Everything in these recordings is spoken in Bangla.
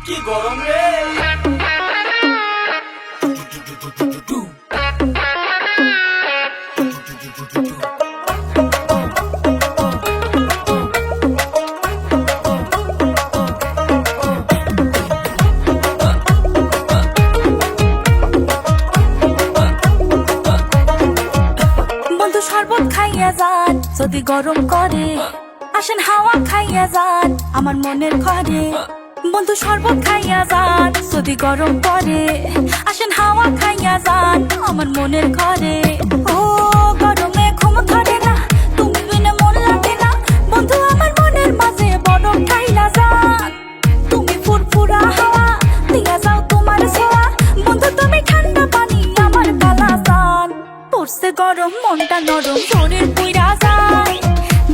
কি গরম রে। বন্ধু শরবত খাইয়া যান যদি গরম করে, আসেন হাওয়া খাইয়া যান আমার মনের ঘরে। বন্ধু শরবত খাইয়া যান যদি গরম করে, আসেন হাওয়া খাইয়া যান আমার মনের ঘরে। ও গরমে ঘুম ধরে না, তুমি বিনে মন লাগে না। বন্ধু আমার মনের মাঝে বরফ ঢাইলা যান, তুমি ফুরফুরা হাওয়া দিয়া যাও তোমার ছোঁয়া। বন্ধু তুমি ঠান্ডা পানি আমার গালা যান, পড়ছে গরম মনটা নরম শরীর পুইরা যায়।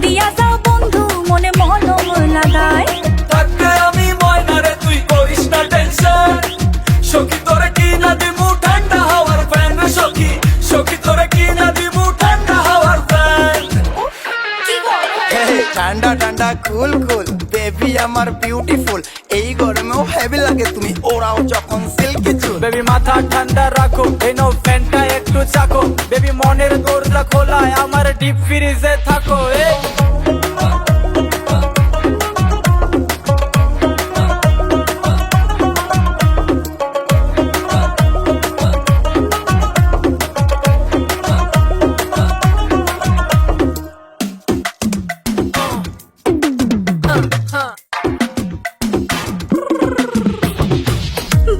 দিয়া যাও বন্ধু মনে মলম লাগায়। থাকতে আমি ময়না রে তুই করিস না টেনশন, সখী তোরে কি না দিমু ঠান্ডা হাওয়ার ফ্যান রে সখী, সখী তোরে কি না দিমু ঠান্ডা হাওয়ার ফ্যান। কি গরম ঠান্ডা ঠান্ডা কুল কুল বেবি আমার বিউটিফুল, এই গরমেও হেভি লাগে তুমি ওরাও যখন সিল্কি চুল। বেবি মাথা ঠান্ডা রাখো, এই নাও ফ্যানটা একটু চাকো। বেবি মনের দরজা খোলায় আমার ডিপ ফ্রিজে থাকো।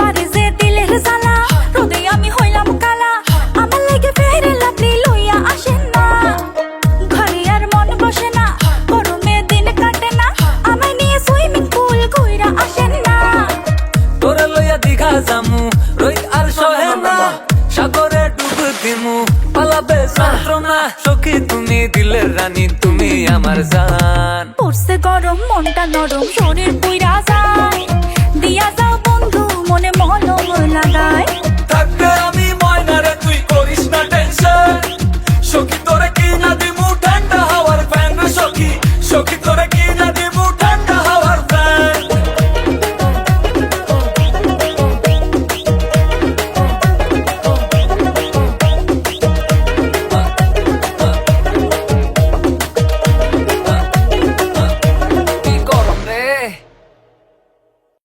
বাড়ি যে দিলের জ্বালা, রোদে আমি হইলাম কালা। আমার লাগে ফেরে লাভলি লইয়া আসেন না, ঘরে আর মন বসে না, গরমে দিন কাটে না। আমায় নিয়ে সুইমিং পুল ঘুইরা আসেন না। তোরে লইয়া দিঘা জামু, রই আর সহে না, সাগরে ডুব দিমু পালাবে যন্ত্রণা। সখী তুমি দিলের রানী, তুমি আমার জান। পড়ছে গরম মনটা নরম শরীর পুইরা যায়।